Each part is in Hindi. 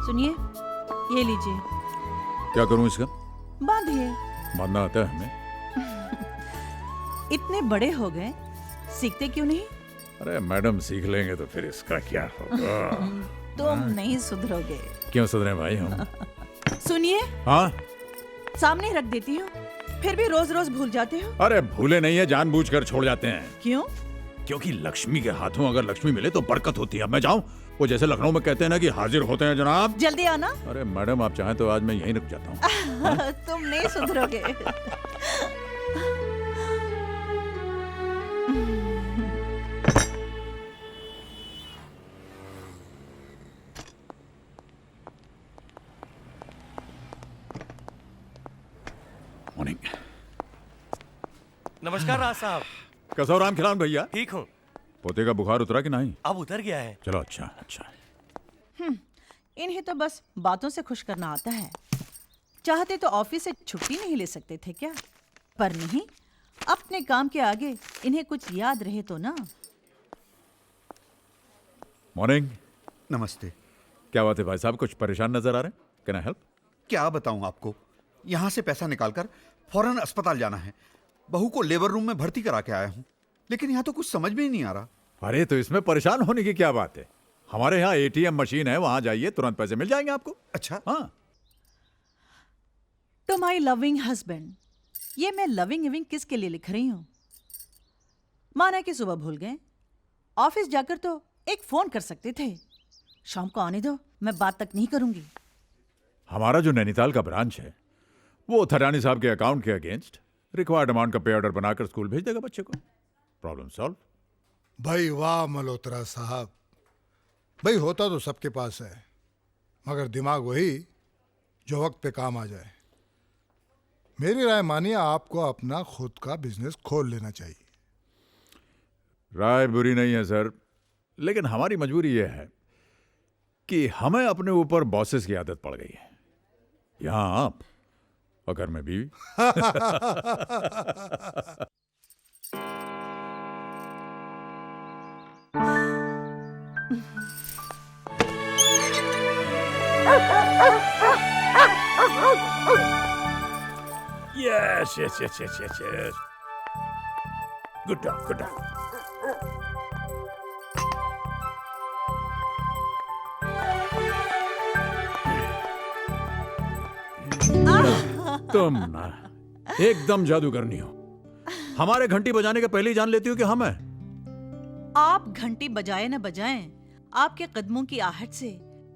सुनिए, ये लीजिए। क्या करूं इसका? बांधिए। बांधना आता है हमें? इतने बड़े हो गए, सीखते क्यों नहीं? अरे मैडम, सीख लेंगे तो फिर इसका क्या होगा? तुम नहीं सुधरोगे। क्यों सुधरे भाई हम? सुनिए, हाँ? सामने रख देती हूँ, फिर भी रोज रोज भूल जाते हो। अरे भूले नहीं है, जानबूझकर छोड़ जाते हैं। क्यों? क्योंकि लक्ष्मी के हाथों अगर लक्ष्मी मिले तो बरकत होती है। अब मैं जाऊं? वो जैसे लखनऊ में कहते हैं ना कि हाजिर होते हैं जनाब। जल्दी आना। अरे मैडम, आप चाहें तो आज मैं यहीं रुक जाता हूँ। तुम नहीं सुधरोगे। मॉर्निंग। नमस्कार राज साहब। कसो राम खिलान भैया। ठीक हूँ। पोते का बुखार उतरा कि नहीं? अब उतर गया है। चलो अच्छा अच्छा। इन्हें तो बस बातों से खुश करना आता है। चाहते तो ऑफिस से छुट्टी नहीं ले सकते थे क्या? पर नहीं, अपने काम के आगे इन्हें कुछ याद रहे तो ना। मॉर्निंग। नमस्ते। क्या बात है भाई साहब, कुछ परेशान नजर आ रहे हैं? Can I help? क्या बताऊं आपको, यहाँ से पैसा निकालकर फौरन अस्पताल जाना है। बहू को लेबर रूम में भर्ती करा के आया हूँ, लेकिन यहाँ तो कुछ समझ में ही नहीं आ रहा। अरे तो इसमें परेशान होने की क्या बात है? हमारे यहाँ एटीएम मशीन है, वहां जाइए, तुरंत पैसे मिल जाएंगे आपको। अच्छा। हाँ। टू माई लविंग हस्बैंड, ये मैं लविंग इविंग किसके लिए लिख रही हूँ? माना कि सुबह भूल गए, ऑफिस जाकर तो एक फोन कर सकते थे। शाम को आने दो, मैं बात तक नहीं करूंगी। हमारा जो नैनीताल का ब्रांच है वो थरानी साहब के अकाउंट के अगेंस्ट रिक्वायर्ड अमाउंट का पे ऑर्डर बनाकर स्कूल भेज देगा बच्चे को। Problem solve. भाई वाह मल्होत्रा साहब, भाई होता तो सबके पास है, मगर दिमाग वही जो वक्त पे काम आ जाए। मेरी राय मानिए, आपको अपना खुद का बिजनेस खोल लेना चाहिए। राय बुरी नहीं है सर, लेकिन हमारी मजबूरी यह है कि हमें अपने ऊपर बॉसेस की आदत पड़ गई है। यहां आप और घर में बीवी। Yes, yes, yes, yes, yes, yes. Good dog, good dog. तुम ना एकदम जादूगरनी हो। हमारे घंटी बजाने के पहले ही जान लेती हो कि हम हैं। आप घंटी बजाए न बजाएं, आपके कदमों की आहट से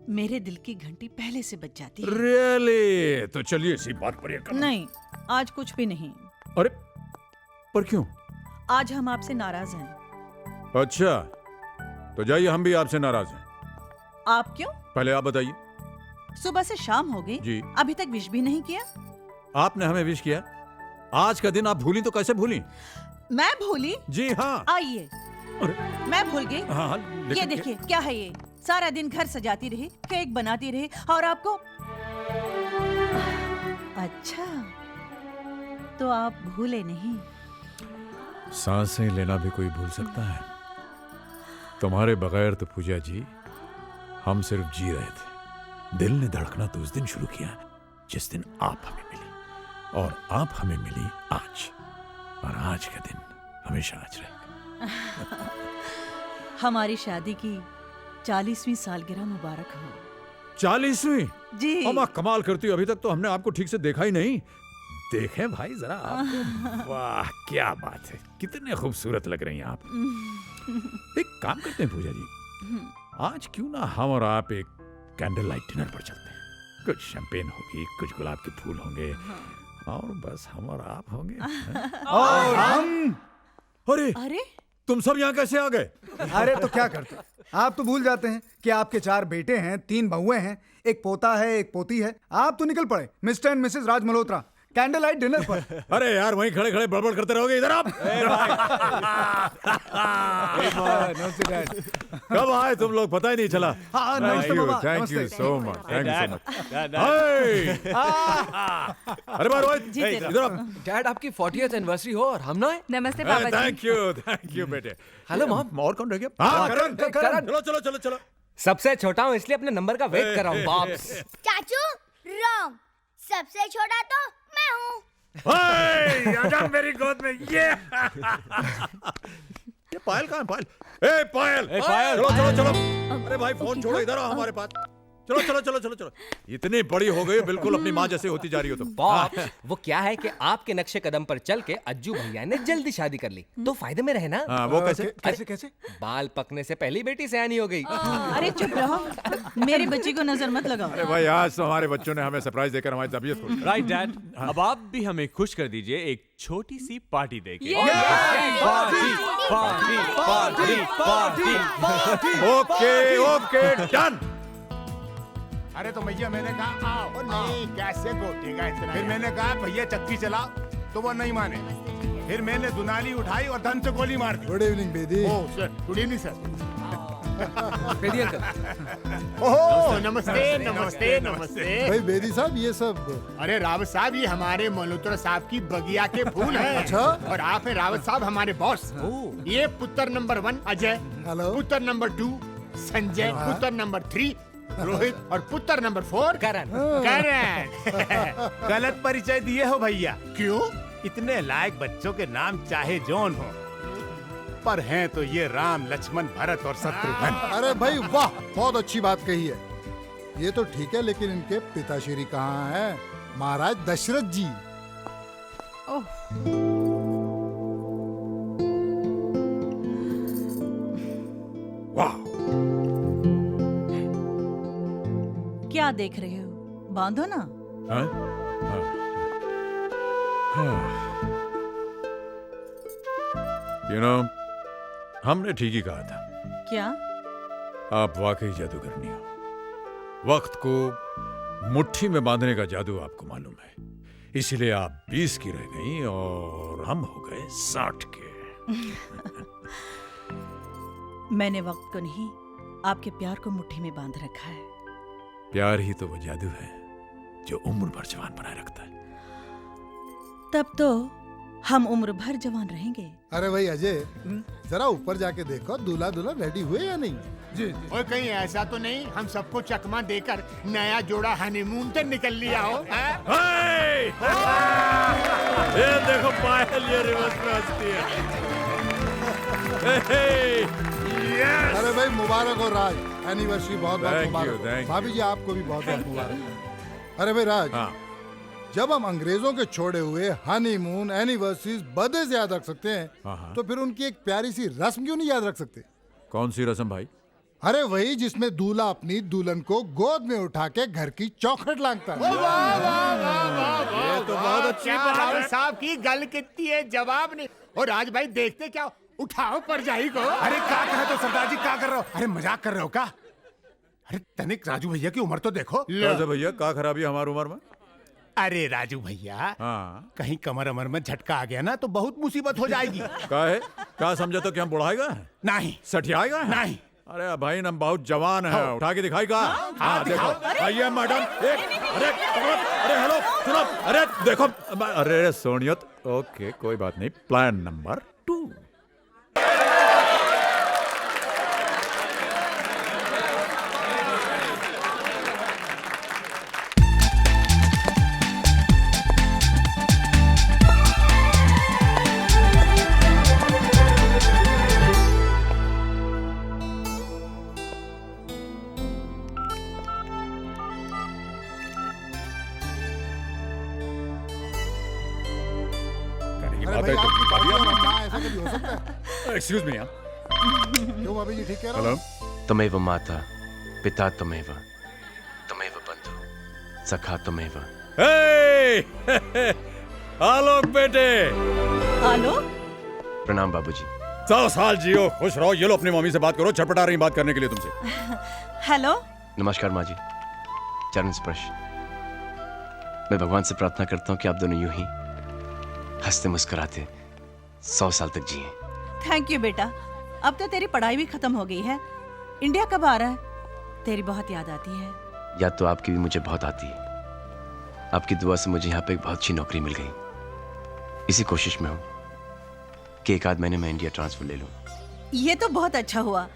मेरे दिल की घंटी पहले से बज जाती है। Really? तो चलिए इसी बात पर ये करना। नहीं, आज कुछ भी नहीं। अरे पर क्यों? आज हम आपसे नाराज हैं। अच्छा, तो जाइए, हम भी आपसे नाराज हैं। आप क्यों? पहले आप बताइए। सुबह से शाम हो गई, जी। अभी तक विश भी नहीं किया। आपने हमें विश किया, आज का दिन आप भूली तो कैसे भूली? मैं भूली? जी हाँ। आइए, मैं भूल गई। हाँ, हाँ, ये लेकिन देखिए, क्या है ये? सारा दिन घर सजाती रही, केक बनाती रही, और आपको। अच्छा, तो आप भूले नहीं। सांसें लेना भी कोई भूल सकता है? तुम्हारे बगैर तो पूजा जी हम सिर्फ जी रहे थे। दिल ने धड़कना तो उस दिन शुरू किया जिस दिन आप हमें मिली, और आप हमें मिली आज, और आज का दिन हमेशा आज रहेगा। हमारी शादी की 40वीं सालगिरह मुबारक हो। 40वीं? जी। अम्मा कमाल करती हो, अभी तक तो हमने आपको ठीक से देखा ही नहीं। देखें भाई जरा आपको। वाह क्या बात है, कितने खूबसूरत लग रही हैं आप। एक काम करते हैं पूजा जी, आज क्यों ना हम और आप एक कैंडल लाइट डिनर पर चलते हैं। कुछ शैंपेन होगी, कुछ गुलाब के फूल होंगे, और बस हम और आप होंगे। और हम? अरे अरे, तुम सब यहाँ कैसे आ गए? अरे तो क्या करते, आप तो भूल जाते हैं कि आपके 4 बेटे हैं, 3 बहुएं हैं, एक पोता है, एक पोती है। आप तो निकल पड़े mister and Mrs Raj Malhotra candle light dinner पर। अरे यार, वहीं खड़े खड़े बड़बड़ करते रहोगे, इधर आप। कब आए तुम लोग, पता ही नहीं चला। हाँ, नमस्ते बाबा, थैंक नमस्ते। You so much, thank you so much. अरे बार जी, तेरा। इधर आप। डैड, आपकी 40th एनिवर्सरी हो और हम ना आए। नमस्ते पापा जी। थैंक यू बेटे। Hello mom. और कौन रह गया? हाँ, करण। करण। चलो चलो चलो चलो। सबसे छोटा हूँ इसलिए अपने नंबर का वेट कर रहा हूँ बाप्स। चाचू रॉन्ग, सबसे छोटा तो मैं हूँ। आजा मेरी गोद में ये पायल कहाँ है? पायल, ए पायल, पायल। चलो चलो चलो, अरे भाई फोन छोड़ो, इधर आओ हमारे पास। चलो चलो चलो चलो चलो, इतनी बड़ी हो गई बिल्कुल अपनी माँ जैसे होती जा रही हो तुम। बाप्स, वो क्या है कि आपके नक्शे कदम पर चल के अज्जू भैया ने जल्दी शादी कर ली तो फायदे में रहे ना। हाँ वो कैसे? कैसे कैसे? बाल पकने से पहली बेटी सयानी हो गई। अरे चुप रहो, मेरे बच्चे को नजर मत लगाओ। अरे भाई आज तो हमारे बच्चों ने हमें सरप्राइज देकर हमारी तबीयत खुश कर दी। राइट डैड, अब आप भी हमें खुश कर दीजिए एक छोटी सी पार्टी देके। Okay okay done. अरे तो भैया मैंने कहा आओ नहीं कैसे गोटेगा इतना। फिर मैंने कहा भैया चक्की चलाओ तो वो नहीं माने। फिर मैंने दुनाली उठाई और धन से गोली मार दी। Good evening Bedi. Oh sir, good evening sir. Bedi uncle. Oh नमस्ते नमस्ते नमस्ते। भाई बेदी साहब ये सब। अरे रावत साहब ये हमारे मल्होत्रा साहब की बगिया के फूल हैं। अच्छा। और आप हैं रावत साहब हमारे बॉस। ये पुत्र नंबर 1 अजय, हेलो। पुत्र नंबर 2 संजय, पुत्र नंबर 3 रोहित और पुत्र नंबर 4 करण। करण। गलत परिचय दिए हो भैया। क्यों? इतने लायक बच्चों के नाम चाहे जौन हो, पर हैं तो ये राम लक्ष्मण भरत और शत्रुघ्न। अरे भाई वाह, बहुत अच्छी बात कही है। ये तो ठीक है, लेकिन इनके पिताश्री कहाँ हैं? महाराज दशरथ जी। वाह, क्या देख रहे हो? बांधो ना। हाँ? You know, हमने ठीक ही कहा था, क्या? आप वाकई जादूगरनी हो। वक्त को मुट्ठी में बांधने का जादू आपको मालूम है, इसीलिए आप 20 की रह गई और हम हो गए 60 के। मैंने वक्त को नहीं, आपके प्यार को मुट्ठी में बांध रखा है। प्यार ही तो वो जादू है जो उम्र भर जवान बनाए रखता है। तब तो हम उम्र भर जवान रहेंगे। अरे भाई अजय, जरा ऊपर जाके देखो दूल्हा दुल्हन रेडी हुए या नहीं। जी। और कहीं ऐसा तो नहीं हम सबको चकमा देकर नया जोड़ा हनीमून पे निकल लिया हो? ये देखो पायल, ये रिवर्स में हंसती है। अरे भाई मुबारक हो राज, एनिवर्सरी बहुत बहुत Thank you, मुबारक thank हो। you. भाभी जी आपको भी बहुत बहुत मुबारक। अरे भाई राज, हाँ, जब हम अंग्रेजों के छोड़े हुए हनीमून एनिवर्सरीज बर्थडे से याद रख सकते हैं, हाँ। तो फिर उनकी एक प्यारी सी रस्म क्यों नहीं याद रख सकते? कौन सी रस्म भाई? अरे वही जिसमें दूल्हा अपनी दुल्हन को गोद में उठा के घर की चौखट लांघता है। ये तो बहुत अच्छी बात साहब की गल कितनी है, जवाब नहीं। और राज भाई देखते क्या, उठाओ परजाई को। अरे क्या कहे तो सरदार जी, क्या कर रहे हो? अरे मजाक कर रहे हो क्या? अरे तनिक राजू भैया की उम्र तो देखो। कैसे भैया, क्या खराबी है हमारी उम्र में? अरे राजू भैया, हाँ, कहीं कमर अमर में झटका आ गया ना तो बहुत मुसीबत हो जाएगी। क्या है? क्या समझे तो कि हम बुढ़ाएगा? नहीं सठियाएगा? नहीं। अरे भाई हम बहुत जवान है, उठा के दिखाई का। हाँ देखो, आइए मैडम। अरे अरे हेलो सुनो, अरे देखो, अरे सोनियत। ओके कोई बात नहीं, प्लान नंबर 2। अरे भाई आपकी बात और ना, ऐसा कभी हो सकता है? एक्सक्यूज मी यार। क्यों भाभी जी ठीक कह रहा हेलो, हूँ? तमेव माता पिता तमेव तमेव बंधु सखा तमेव। आलोक बेटे, आलोक, प्रणाम बाबूजी। 100 साल जियो, खुश रहो। ये लो अपनी मम्मी से बात करो, छटपटा रही बात करने के लिए तुमसे। हेलो। नमस्कार माँ जी, चरण स्पर्श। मैं भगवान से प्रार्थना करता हूँ कि आप दोनों यूं ही हंसते मुस्कुराते 100 साल तक जिए। थैंक यू बेटा, अब तो तेरी पढ़ाई भी खत्म हो गई है। इंडिया कब आ रहा है? तेरी बहुत याद आती है। याद तो आपकी भी मुझे बहुत आती है। आपकी दुआ से मुझे यहाँ पे एक बहुत अच्छी नौकरी मिल गई। इसी कोशिश में हूँ कि एक आध महीने में इंडिया ट्रांसफर ले लूँ। ये तो बहुत अच्छा हुआ,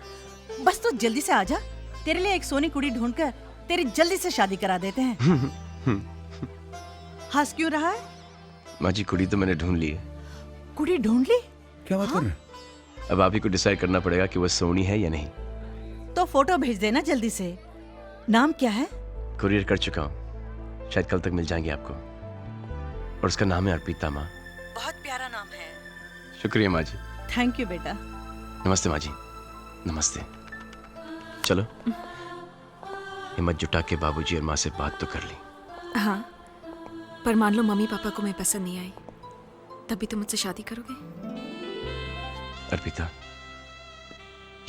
बस तू जल्दी से आ जा। तेरे लिए एक सोनी कुड़ी ढूंढकर तेरी जल्दी से शादी करा देते हैं। हंस क्यों रहा है? माँ जी कुड़ी तो मैंने ढूंढ ली है। कुड़ी ढूंढ ली? क्या बात कर रहे हैं? अब आप ही को डिसाइड करना पड़ेगा कि वो सोनी है या नहीं। तो फोटो भेज देना जल्दी से। नाम क्या है? कुरियर कर चुका हूँ, शायद कल तक मिल जाएंगे आपको। और उसका नाम है अर्पिता माँ। बहुत प्यारा नाम है। शुक्रिया माँ जी। थैंक यू बेटा। नमस्ते माँ जी। नमस्ते। चलो हिम्मत जुटा के बाबूजी और माँ से बात तो कर ली। हाँ, पर मान लो मम्मी पापा को मैं पसंद नहीं आई, तभी तो मुझसे शादी करोगे? अर्पिता,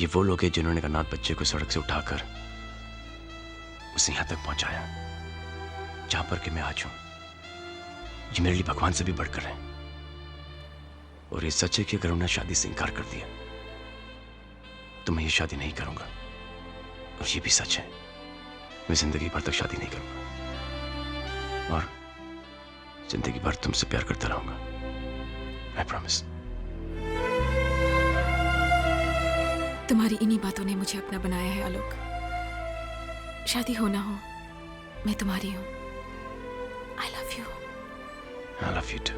ये वो लोग हैं जिन्होंने अनाथ बच्चे को सड़क से उठाकर उसे यहां तक पहुंचाया जहां पर कि मैं आज हूं। ये मेरे लिए भगवान से भी बढ़कर है। और ये सच है कि अगर उन्होंने शादी से इनकार कर दिया तो मैं ये शादी नहीं करूंगा। और ये भी सच है, मैं जिंदगी भर तक शादी नहीं करूंगा और जिंदगी भर तुमसे प्यार करता रहूंगा। I promise. तुम्हारी इन्हीं बातों ने मुझे अपना बनाया है आलोक। शादी हो ना हो, मैं तुम्हारी हूं। I love you. I love you too.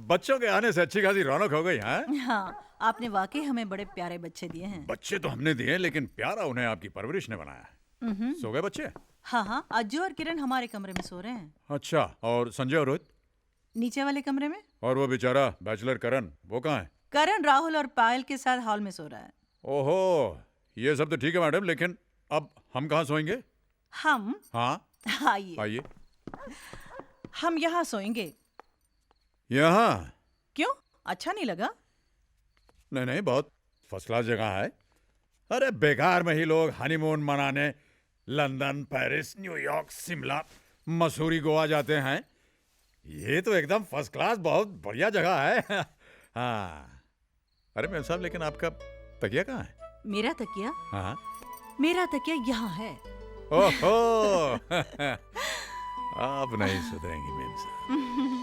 बच्चों के आने से अच्छी खासी रौनक हो गई। हाँ, हाँ, आपने वाकई हमें बड़े प्यारे बच्चे दिए हैं। बच्चे तो हमने दिए, लेकिन प्यारा उन्हें आपकी परवरिश ने बनाया। सो गए बच्चे? हाँ हाँ, अज्जू और किरण हमारे कमरे में सो रहे हैं। अच्छा, और संजय और रोहित? नीचे वाले कमरे में। और वो बेचारा बैचलर करण, वो कहाँ है? करण राहुल और पायल के साथ हॉल में सो रहा है। ओहो, ये सब तो ठीक है मैडम, लेकिन अब हम कहाँ सोएंगे? हम? हाँ आइए। आइए। हम यहाँ सोएंगे। यहाँ? क्यों, अच्छा नहीं लगा? नहीं नहीं, बहुत फर्स्ट क्लास जगह है। अरे बेकार में ही लोग हनीमून मनाने London, Paris, New York, Shimla, Mussoorie, Goa जाते हैं। ये तो एकदम फर्स्ट क्लास, बहुत बढ़िया जगह है। हाँ, अरे मेम साहब, लेकिन आपका तकिया कहाँ है? मेरा तकिया? हाँ, मेरा तकिया यहाँ है। ओहो। आप नहीं सुधरेंगी मेम साहब।